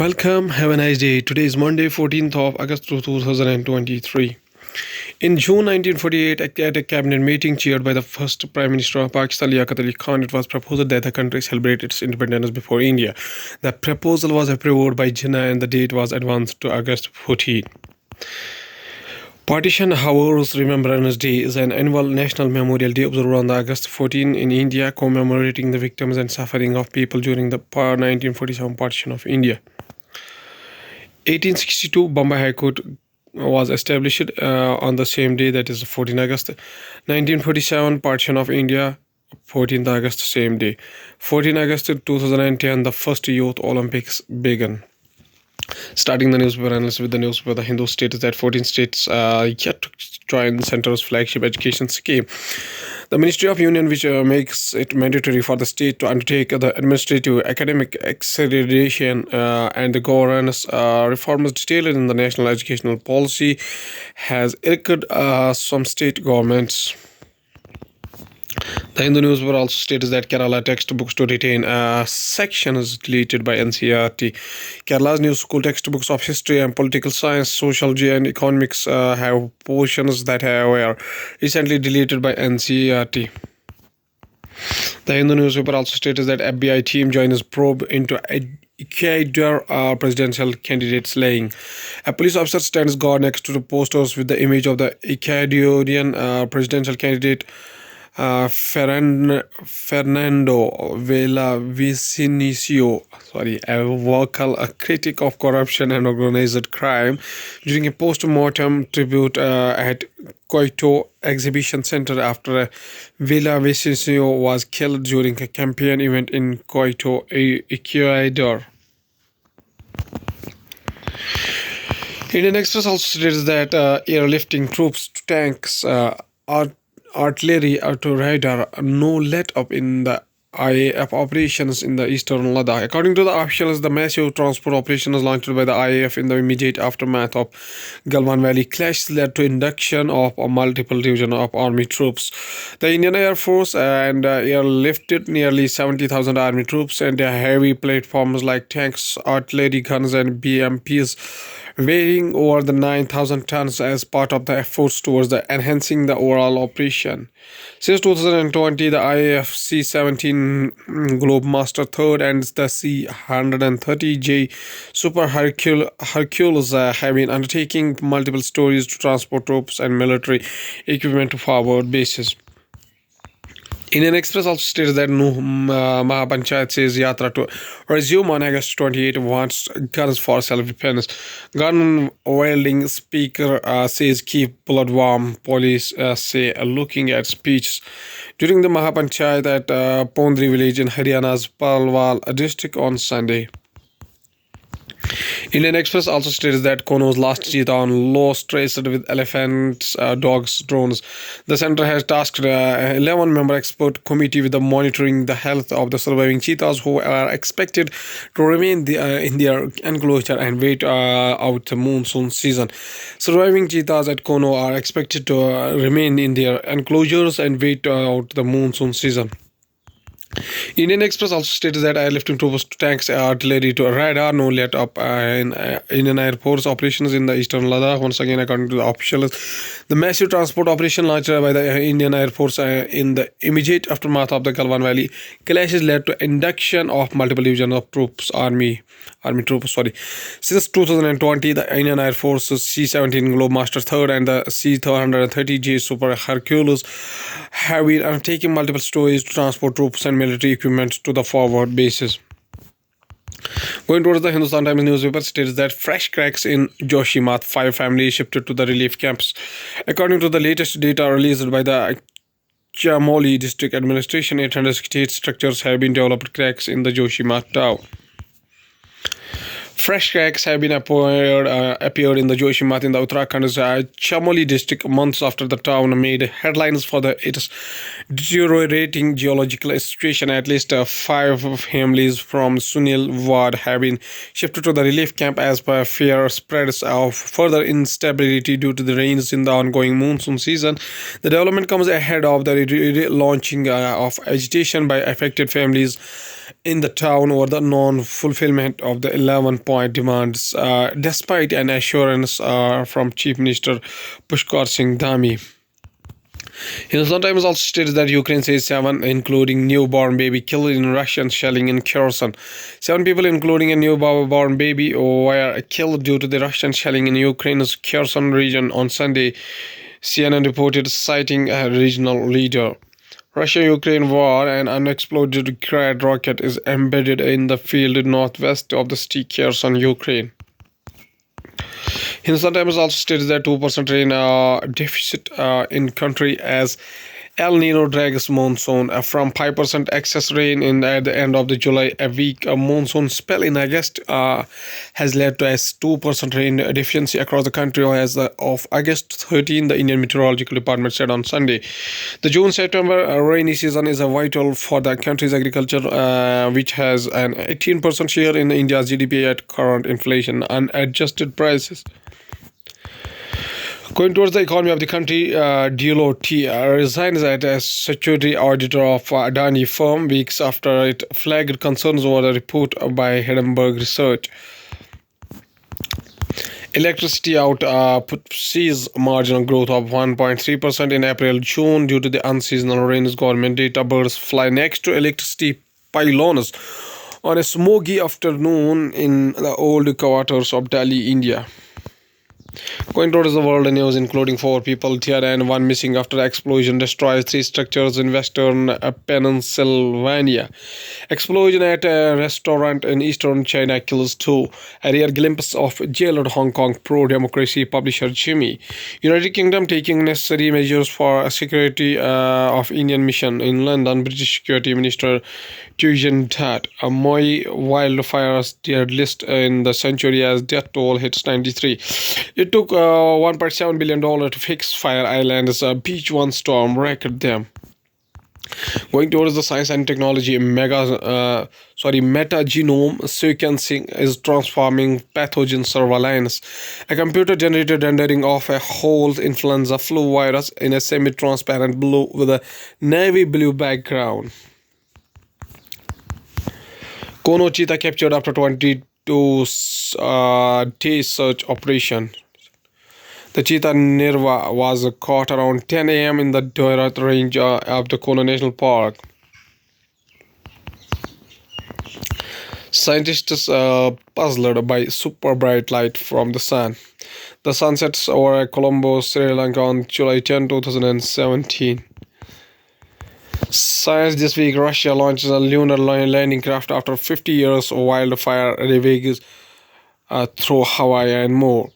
Welcome, have a nice day. Today is Monday, 14th of August 2023. In June 1948, at a cabinet meeting chaired by the first Prime Minister of Pakistan, Liaquat Ali Khan, it was proposed that the country celebrate its independence before India. The proposal was approved by Jinnah and the date was advanced to August 14. Partition Hours Remembrance Day is an annual national memorial day observed on August 14 in India, commemorating the victims and suffering of people during the 1947 partition of India. 1862 Bombay High Court was established on the same day, that is 14 August. 1947 partition of India, 14th August, same day. 14 August 2010 the first Youth Olympics began. Starting the newspaper analysis with the newspaper The Hindu states that 14 states yet to join the center's flagship education scheme. The Ministry of Union, which makes it mandatory for the state to undertake the administrative, academic accreditation and the governance reforms detailed in the National Educational Policy, has irked some state governments. The Hindu newspaper also states that Kerala textbooks to retain section is deleted by NCERT. Kerala's new school textbooks of history and political science, sociology and economics have portions that were recently deleted by NCERT. The Hindu newspaper also states that FBI team joins probe into Ecuador presidential candidate slaying. A police officer stands guard next to the posters with the image of the Ecuadorian presidential candidate Fernando Villavicencio, a vocal critic of corruption and organized crime, during a post-mortem tribute at Koito Exhibition Center after Villavicencio was killed during a campaign event in Koito, Ecuador. Indian Express also states that airlifting troops to tanks artillery to radar no let up in the IAF operations in the eastern Ladakh. According to the officials, the massive transport operations launched by the IAF in the immediate aftermath of Galwan Valley clash led to induction of a multiple division of army troops. The Indian Air Force and airlifted nearly 70,000 army troops and heavy platforms like tanks, artillery guns and BMPs weighing over the 9,000 tons as part of the efforts towards enhancing the overall operation. Since 2020, the IAF C-17 Globemaster III and the C-130J Super Hercules have been undertaking multiple stories to transport troops and military equipment to forward bases. Indian Express also states that Mahapanchayat says Yatra to resume on August 28 wants guns for self-defense. Gun wielding speaker says keep blood warm. Police say looking at speeches during the Mahapanchayat at Pondri village in Haryana's Palwal district on Sunday. Indian Express also states that Kono's last cheetah on lost traced with elephants, dogs, drones. The center has tasked 11-member expert committee with monitoring the health of the surviving cheetahs, who are expected to remain in their enclosure and wait out the monsoon season. Surviving cheetahs at Kono are expected to remain in their enclosures and wait out the monsoon season. Indian Express also states that airlifting troops to tanks, artillery to radar no let up in Indian Air Force operations in the eastern Ladakh. Once again, according to the officials, the massive transport operation launched by the Indian Air Force in the immediate aftermath of the Galwan Valley clashes led to induction of multiple divisions of troops, army troops. Since 2020, the Indian Air Force C-17 Globemaster III and the C-130J Super Hercules have been undertaking multiple stories to transport troops and military equipment to the forward bases. Going towards the Hindustan Times newspaper states that fresh cracks in Joshimath, 5 families shifted to the relief camps. According to the latest data released by the Chamoli District Administration, 868 structures have been developed cracks in the Joshimath town. Fresh cracks have been appeared in the Joshimath in the Uttarakhand's Chamoli district months after the town made headlines for its deteriorating geological situation. At least 5 families from Sunil Ward have been shifted to the relief camp as per fear spreads of further instability due to the rains in the ongoing monsoon season. The development comes ahead of the launching of agitation by affected families in the town over the non-fulfillment of the 11-point demands, despite an assurance from Chief Minister Pushkar Singh Dhami. Hindustan Times also states that Ukraine says seven, including newborn baby, killed in Russian shelling in Kherson. Seven people, including a newborn baby, were killed due to the Russian shelling in Ukraine's Kherson region on Sunday, CNN reported, citing a regional leader. Russia-Ukraine war, an unexploded Grad rocket is embedded in the field northwest of the city Kherson, Ukraine. Hindustan Times also states that 2% rain deficit in country as El Nino drags monsoon from 5% excess rain at the end of the July. A weak monsoon spell in August has led to a 2% rain deficiency across the country as of August 13, the Indian Meteorological Department said on Sunday. The June-September rainy season is vital for the country's agriculture, which has an 18% share in India's GDP at current inflation and adjusted prices. Going towards the economy of the country, Deloitte resigns as statutory auditor of Adani firm weeks after it flagged concerns over the report by Hindenburg Research. Electricity output sees marginal growth of 1.3% in April-June due to the unseasonal rains. Government data, birds fly next to electricity pylons on a smoky afternoon in the old quarters of Delhi, India. Going towards the world news, including 4 people dead and 1 missing after explosion destroys 3 structures in western Pennsylvania. Explosion at a restaurant in eastern China kills 2. A rare glimpse of jailed Hong Kong pro-democracy publisher Jimmy. United Kingdom taking necessary measures for security of Indian mission in London. British Security Minister Tujan Tat. Moi wildfires dead list in the century as death toll hits 93. It took $1.7 billion to fix Fire Island's Beach 1 storm wrecked them. Going towards the science and technology, metagenome sequencing is transforming pathogen surveillance. A computer-generated rendering of a whole influenza flu virus in a semi-transparent blue with a navy blue background. Kono cheetah captured after 22-day search operation. The cheetah Nirva was caught around 10 a.m. in the Doirat range of the Kono National Park. Scientists puzzled by super bright light from the sun. The sun sets over Colombo, Sri Lanka on July 10, 2017. Science this week, Russia launches a lunar landing craft after 50 years of wildfire ravages through Hawaii and more.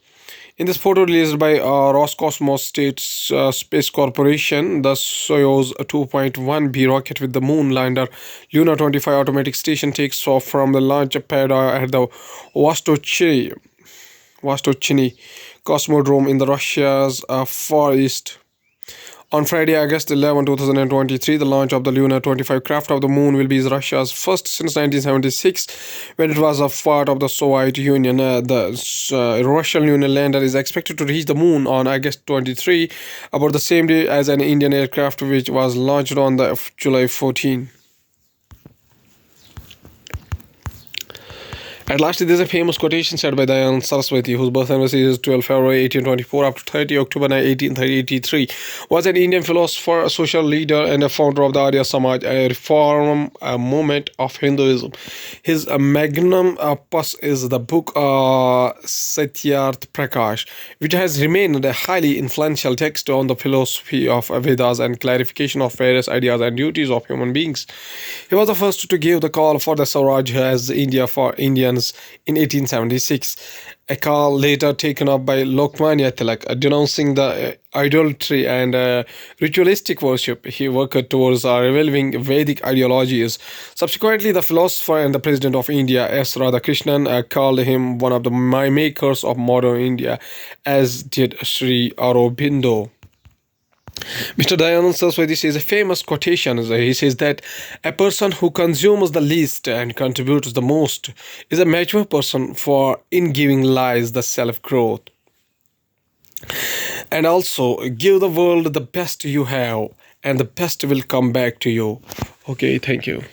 In this photo released by Roscosmos State Space Corporation, the Soyuz 2.1B rocket with the moon lander Luna 25 automatic station takes off from the launch pad at the Vostochny Cosmodrome in the Russia's Far East. On Friday, August 11, 2023, the launch of the Luna 25 craft of the moon will be Russia's first since 1976, when it was a part of the Soviet Union. The Russian lunar lander is expected to reach the moon on August 23, about the same day as an Indian aircraft which was launched on the July 14. At last, there is a famous quotation said by Dayanand Saraswati, whose birth anniversary is 12 February 1824, after 30 October 1883, was an Indian philosopher, a social leader, and a founder of the Arya Samaj, a reform movement of Hinduism. His magnum opus is the book Satyarth Prakash, which has remained a highly influential text on the philosophy of Vedas and clarification of various ideas and duties of human beings. He was the first to give the call for the Swaraj as India for Indians in 1876, a call later taken up by Lokmanya Tilak, denouncing the idolatry and ritualistic worship. He worked towards revealing Vedic ideologies. Subsequently, the philosopher and the President of India, S. Radhakrishnan, called him one of the makers of modern India, as did Sri Aurobindo. Mr. Dayanand Saraswati says a famous quotation. He says that a person who consumes the least and contributes the most is a mature person, for in giving lies the self-growth. And also, give the world the best you have, and the best will come back to you. Okay, thank you.